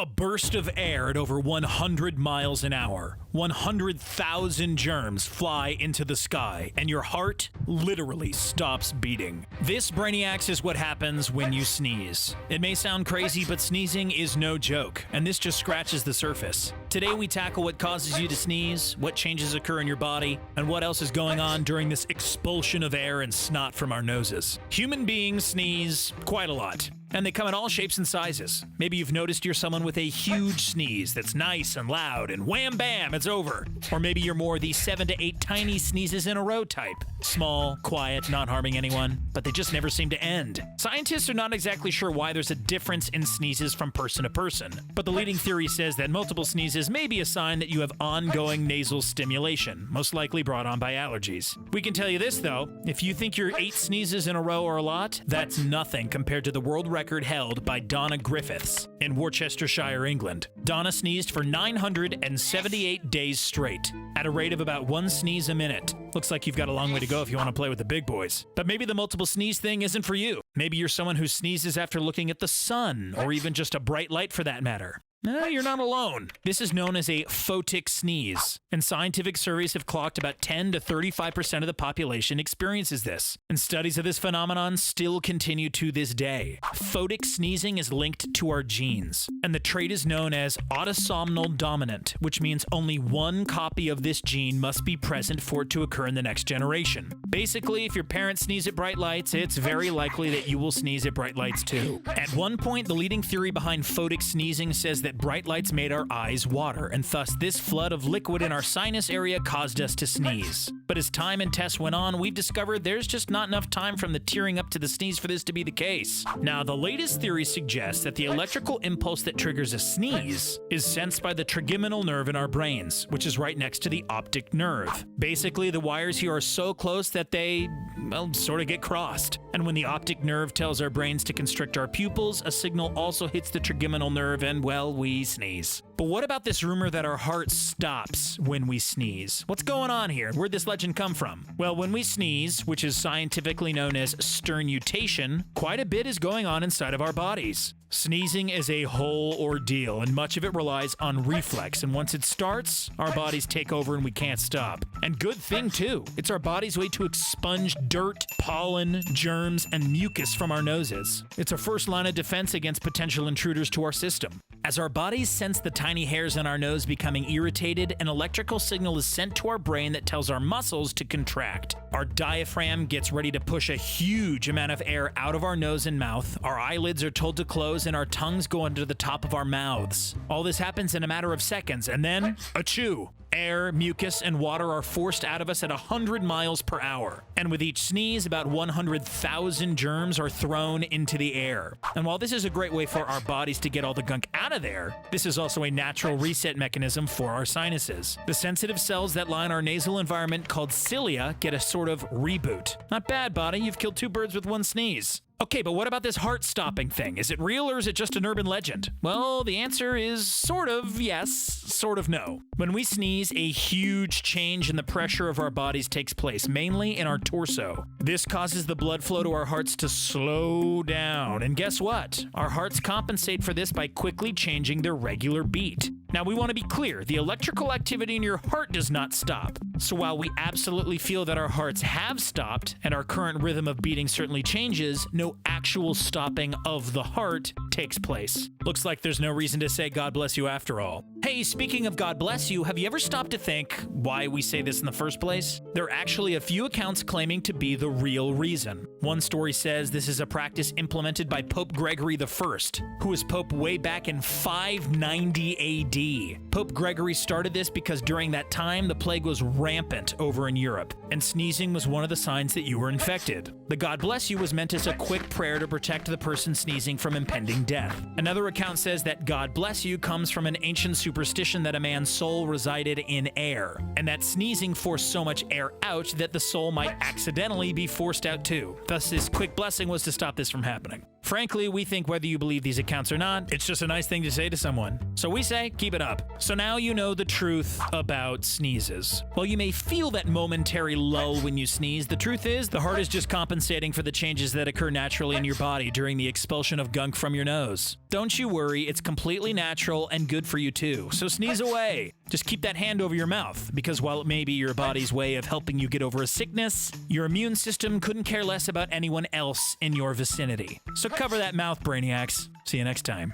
A burst of air at over 100 miles an hour. 100,000 germs fly into the sky, and your heart literally stops beating. This, Brainiacs, is what happens when you sneeze. It may sound crazy, but sneezing is no joke, and this just scratches the surface. Today we tackle what causes you to sneeze, what changes occur in your body, and what else is going on during this expulsion of air and snot from our noses. Human beings sneeze quite a lot, and they come in all shapes and sizes. Maybe you've noticed you're someone with a huge sneeze that's nice and loud, and wham bam, it's over. Or maybe you're more the 7 to 8 tiny sneezes in a row type. Small, quiet, not harming anyone, but they just never seem to end. Scientists are not exactly sure why there's a difference in sneezes from person to person, but the leading theory says that multiple sneezes may be a sign that you have ongoing nasal stimulation, most likely brought on by allergies. We can tell you this though, if you think your 8 sneezes in a row are a lot, that's nothing compared to the world record held by Donna Griffiths in Worcestershire, England. Donna sneezed for 978 days straight, at a rate of about 1 sneeze a minute. Looks like you've got a long way to go if you want to play with the big boys. But maybe the multiple sneeze thing isn't for you. Maybe you're someone who sneezes after looking at the sun, or even just a bright light for that matter. You're not alone. This is known as a photic sneeze, and scientific surveys have clocked about 10 to 35% of the population experiences this, and studies of this phenomenon still continue to this day. Photic sneezing is linked to our genes, and the trait is known as autosomal dominant, which means only one copy of this gene must be present for it to occur in the next generation. Basically, if your parents sneeze at bright lights, it's very likely that you will sneeze at bright lights too. At one point, the leading theory behind photic sneezing says that bright lights made our eyes water, and thus this flood of liquid in our sinus area caused us to sneeze. But as time and tests went on, we've discovered there's just not enough time from the tearing up to the sneeze for this to be the case. Now, the latest theory suggests that the electrical impulse that triggers a sneeze is sensed by the trigeminal nerve in our brains, which is right next to the optic nerve. Basically, the wires here are so close that they, well, sort of get crossed. And when the optic nerve tells our brains to constrict our pupils, a signal also hits the trigeminal nerve and, well, we sneeze. But what about this rumor that our heart stops when we sneeze? What's going on here? Where'd this legend come from? Well, when we sneeze, which is scientifically known as sternutation, quite a bit is going on inside of our bodies. Sneezing is a whole ordeal, and much of it relies on reflex, and once it starts, our bodies take over and we can't stop. And good thing too, it's our body's way to expunge dirt, pollen, germs, and mucus from our noses. It's a first line of defense against potential intruders to our system. As our bodies sense the tiny hairs on our nose becoming irritated, an electrical signal is sent to our brain that tells our muscles to contract. Our diaphragm gets ready to push a huge amount of air out of our nose and mouth, our eyelids are told to close, and our tongues go under the top of our mouths. All this happens in a matter of seconds, and then, achoo! Air, mucus, and water are forced out of us at 100 miles per hour. And with each sneeze, about 100,000 germs are thrown into the air. And while this is a great way for our bodies to get all the gunk out of there, this is also a natural reset mechanism for our sinuses. The sensitive cells that line our nasal environment called cilia get a sort of reboot. Not bad, body. You've killed 2 birds with 1 sneeze. Okay, but what about this heart-stopping thing? Is it real or is it just an urban legend? Well, the answer is sort of yes, sort of no. When we sneeze, a huge change in the pressure of our bodies takes place, mainly in our torso. This causes the blood flow to our hearts to slow down, and guess what? Our hearts compensate for this by quickly changing their regular beat. Now, we want to be clear, the electrical activity in your heart does not stop. So while we absolutely feel that our hearts have stopped, and our current rhythm of beating certainly changes, no actual stopping of the heart takes place. Looks like there's no reason to say God bless you after all. Hey, speaking of God bless you, have you ever stopped to think why we say this in the first place? There are actually a few accounts claiming to be the real reason. One story says this is a practice implemented by Pope Gregory I, who was Pope way back in 590 AD. Pope Gregory started this because during that time, the plague was rampant over in Europe, and sneezing was one of the signs that you were infected. The God bless you was meant as a quick prayer to protect the person sneezing from impending death. Another account says that God bless you comes from an ancient superstition that a man's soul resided in air, and that sneezing forced so much air out that the soul might accidentally be forced out too. Thus, this quick blessing was to stop this from happening. Frankly, we think whether you believe these accounts or not, it's just a nice thing to say to someone. So we say, keep it up. So now you know the truth about sneezes. While you may feel that momentary lull when you sneeze, the truth is the heart is just compensating for the changes that occur naturally in your body during the expulsion of gunk from your nose. Don't you worry, it's completely natural and good for you too. So sneeze away. Just keep that hand over your mouth, because while it may be your body's way of helping you get over a sickness, your immune system couldn't care less about anyone else in your vicinity. So cover that mouth, Brainiacs. See you next time.